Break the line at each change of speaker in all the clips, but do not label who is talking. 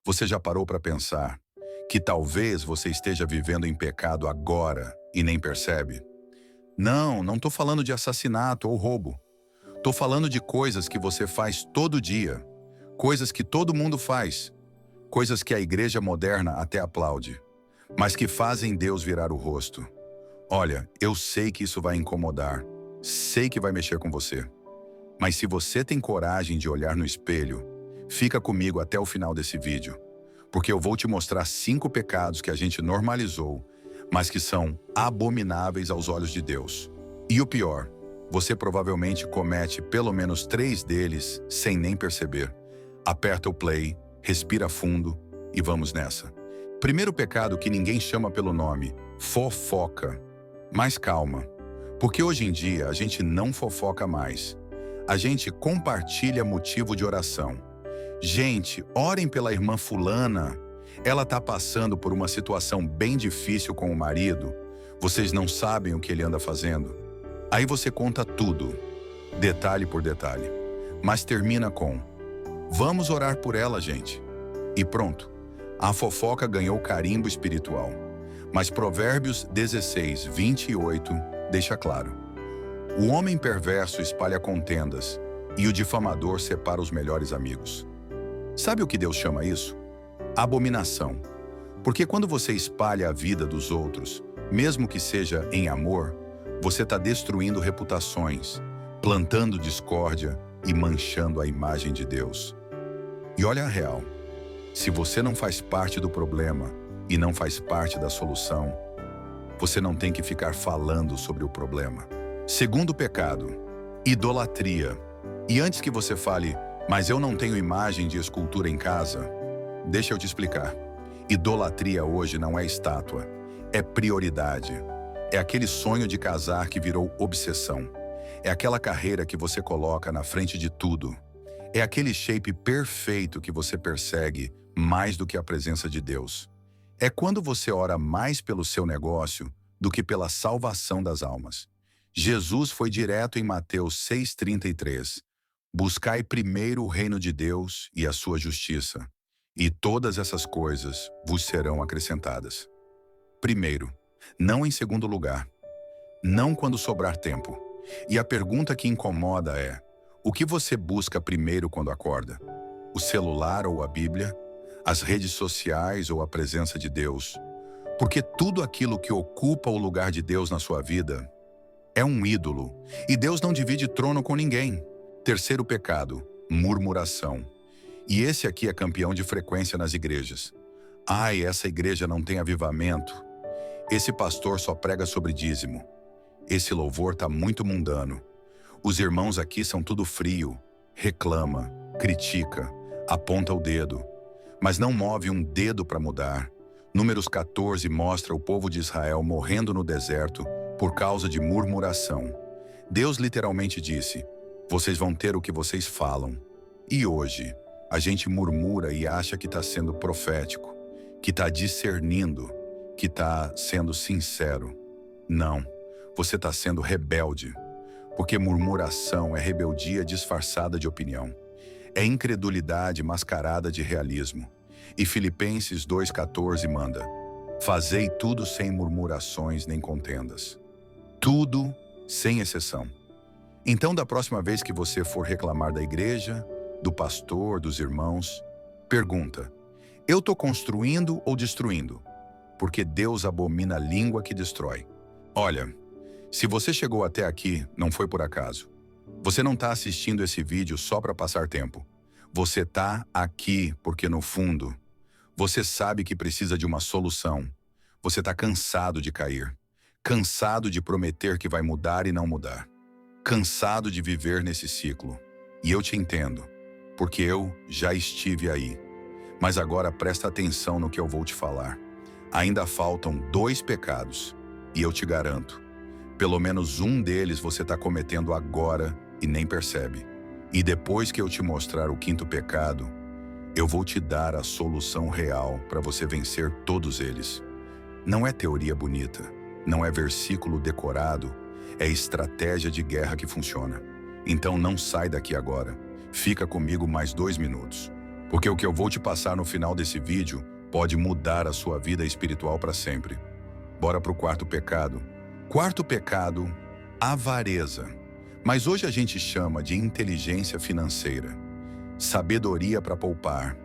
Você já parou para pensar que talvez você esteja vivendo em pecado agora e nem percebe? Não estou falando de assassinato ou roubo. Estou falando de coisas que você faz todo dia, coisas que todo mundo faz, coisas que a igreja moderna até aplaude, mas que fazem Deus virar o rosto. Olha, eu sei que isso vai incomodar, sei que vai mexer com você, mas se você tem coragem de olhar no espelho, fica comigo até o final desse vídeo, porque eu vou te mostrar 5 pecados que a gente normalizou, mas que são abomináveis aos olhos de Deus. E o pior, você provavelmente comete pelo menos 3 deles sem nem perceber. Aperta o play, respira fundo e vamos nessa. Primeiro pecado que ninguém chama pelo nome, fofoca. Mas calma, porque hoje em dia a gente não fofoca mais. A gente compartilha motivo de oração. Gente, orem pela irmã fulana. Ela está passando por uma situação bem difícil com o marido. Vocês não sabem o que ele anda fazendo. Aí você conta tudo, detalhe por detalhe. Mas termina com: vamos orar por ela, gente. E pronto. A fofoca ganhou carimbo espiritual. Mas Provérbios 16, 28 deixa claro: o homem perverso espalha contendas e o difamador separa os melhores amigos. Sabe o que Deus chama isso? Abominação. Porque quando você espalha a vida dos outros, mesmo que seja em amor, você está destruindo reputações, plantando discórdia e manchando a imagem de Deus. E olha a real: se você não faz parte do problema e não faz parte da solução, você não tem que ficar falando sobre o problema. Segundo pecado, idolatria. E antes que você fale, mas eu não tenho imagem de escultura em casa, deixa eu te explicar. Idolatria hoje não é estátua, é prioridade. É aquele sonho de casar que virou obsessão. É aquela carreira que você coloca na frente de tudo. É aquele shape perfeito que você persegue mais do que a presença de Deus. É quando você ora mais pelo seu negócio do que pela salvação das almas. Jesus foi direto em Mateus 6,33. Buscai primeiro o reino de Deus e a sua justiça, e todas essas coisas vos serão acrescentadas. Primeiro, não em segundo lugar, não quando sobrar tempo. E a pergunta que incomoda é: o que você busca primeiro quando acorda? O celular ou a Bíblia? As redes sociais ou a presença de Deus? Porque tudo aquilo que ocupa o lugar de Deus na sua vida é um ídolo, e Deus não divide trono com ninguém. Terceiro pecado, murmuração. E esse aqui é campeão de frequência nas igrejas. Ai, essa igreja não tem avivamento. Esse pastor só prega sobre dízimo. Esse louvor está muito mundano. Os irmãos aqui são tudo frio, reclama, critica, aponta o dedo, mas não move um dedo para mudar. Números 14 mostra o povo de Israel morrendo no deserto por causa de murmuração. Deus literalmente disse: vocês vão ter o que vocês falam. E hoje, a gente murmura e acha que está sendo profético, que está discernindo, que está sendo sincero. Não, você está sendo rebelde, porque murmuração é rebeldia disfarçada de opinião. É incredulidade mascarada de realismo. E Filipenses 2,14 manda: fazei tudo sem murmurações nem contendas. Tudo, sem exceção. Então, da próxima vez que você for reclamar da igreja, do pastor, dos irmãos, pergunta: eu estou construindo ou destruindo? Porque Deus abomina a língua que destrói. Olha, se você chegou até aqui, não foi por acaso. Você não está assistindo esse vídeo só para passar tempo. Você está aqui porque, no fundo, você sabe que precisa de uma solução. Você está cansado de cair. Cansado de prometer que vai mudar e não mudar. Cansado de viver nesse ciclo. E eu te entendo, porque eu já estive aí. Mas agora presta atenção no que eu vou te falar. Ainda faltam 2 pecados. E eu te garanto, pelo menos um deles você está cometendo agora e nem percebe. E depois que eu te mostrar o 5º pecado, eu vou te dar a solução real para você vencer todos eles. Não é teoria bonita, não é versículo decorado, é estratégia de guerra que funciona. Então não sai daqui agora. Fica comigo mais 2 minutos. Porque o que eu vou te passar no final desse vídeo pode mudar a sua vida espiritual para sempre. Bora pro quarto pecado. Quarto pecado, avareza. Mas hoje a gente chama de inteligência financeira, sabedoria para poupar,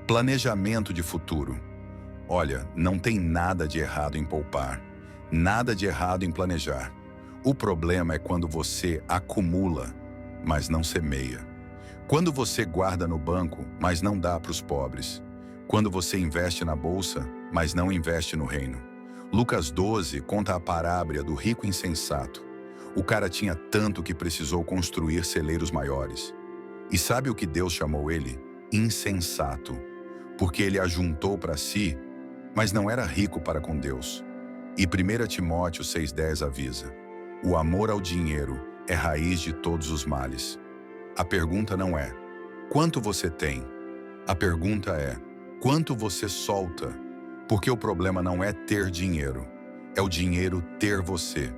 planejamento de futuro. Olha, não tem nada de errado em poupar, nada de errado em planejar. O problema é quando você acumula, mas não semeia. Quando você guarda no banco, mas não dá para os pobres. Quando você investe na bolsa, mas não investe no reino. Lucas 12 conta a parábola do rico insensato. O cara tinha tanto que precisou construir celeiros maiores. E sabe o que Deus chamou ele? Insensato. Porque ele ajuntou para si, mas não era rico para com Deus. E 1 Timóteo 6,10 avisa: o amor ao dinheiro é raiz de todos os males. A pergunta não é quanto você tem. A pergunta é quanto você solta. Porque o problema não é ter dinheiro, é o dinheiro ter você.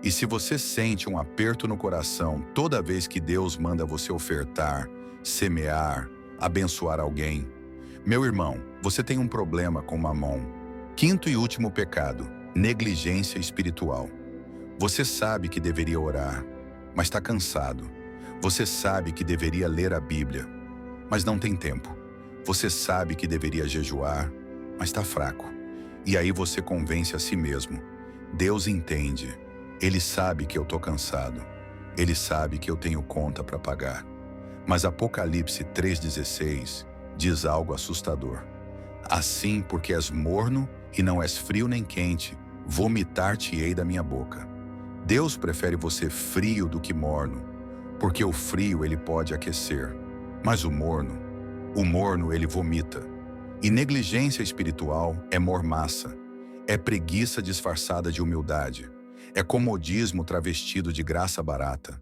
E se você sente um aperto no coração toda vez que Deus manda você ofertar, semear, abençoar alguém, meu irmão, você tem um problema com Mamon. Quinto e último pecado, negligência espiritual. Você sabe que deveria orar, mas está cansado. Você sabe que deveria ler a Bíblia, mas não tem tempo. Você sabe que deveria jejuar, mas está fraco. E aí você convence a si mesmo. Deus entende. Ele sabe que eu estou cansado. Ele sabe que eu tenho conta para pagar. Mas Apocalipse 3,16 diz algo assustador. Assim, porque és morno e não és frio nem quente, vomitar-te-ei da minha boca. Deus prefere você frio do que morno, porque o frio ele pode aquecer, mas o morno ele vomita. E negligência espiritual é mormaça, é preguiça disfarçada de humildade, é comodismo travestido de graça barata.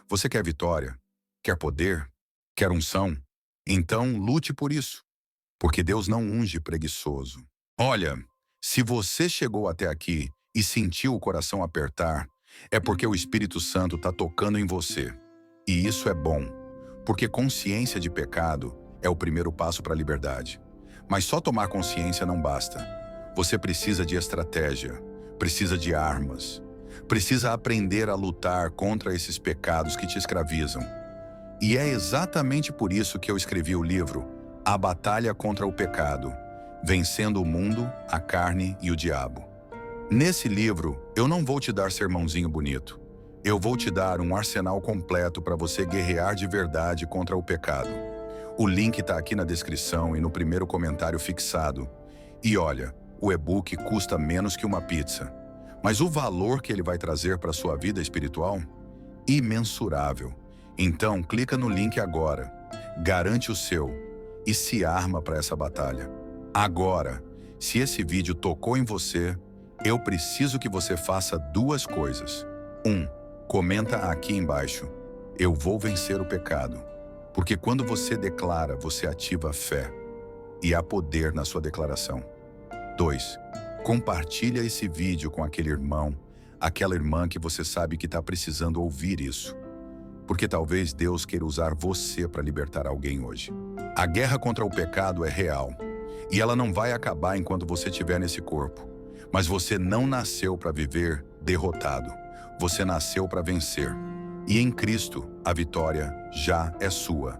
Você quer vitória? Quer poder? Quer unção? Então lute por isso, porque Deus não unge preguiçoso. Olha, se você chegou até aqui e sentiu o coração apertar, é porque o Espírito Santo está tocando em você. E isso é bom, porque consciência de pecado é o primeiro passo para a liberdade. Mas só tomar consciência não basta. Você precisa de estratégia, precisa de armas, precisa aprender a lutar contra esses pecados que te escravizam. E é exatamente por isso que eu escrevi o livro A Batalha contra o Pecado, Vencendo o Mundo, a Carne e o Diabo. Nesse livro, eu não vou te dar sermãozinho bonito. Eu vou te dar um arsenal completo para você guerrear de verdade contra o pecado. O link está aqui na descrição e no primeiro comentário fixado. E olha, o e-book custa menos que uma pizza. Mas o valor que ele vai trazer para a sua vida espiritual? Imensurável. Então, clica no link agora, garante o seu e se arma para essa batalha. Agora, se esse vídeo tocou em você, eu preciso que você faça duas coisas. 1. Comenta aqui embaixo: eu vou vencer o pecado. Porque quando você declara, você ativa a fé. E há poder na sua declaração. 2. Compartilha esse vídeo com aquele irmão, aquela irmã que você sabe que está precisando ouvir isso. Porque talvez Deus queira usar você para libertar alguém hoje. A guerra contra o pecado é real. E ela não vai acabar enquanto você estiver nesse corpo. Mas você não nasceu para viver derrotado. Você nasceu para vencer. E em Cristo, a vitória já é sua.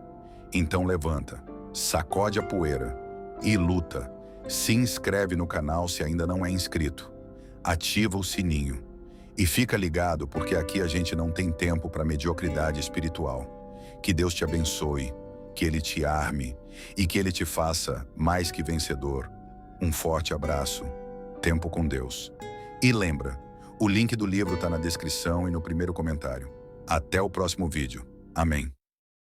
Então levanta, sacode a poeira e luta. Se inscreve no canal se ainda não é inscrito. Ativa o sininho. E fica ligado porque aqui a gente não tem tempo para mediocridade espiritual. Que Deus te abençoe, que Ele te arme e que Ele te faça mais que vencedor. Um forte abraço. Tempo com Deus. E lembra, o link do livro está na descrição e no primeiro comentário. Até o próximo vídeo. Amém.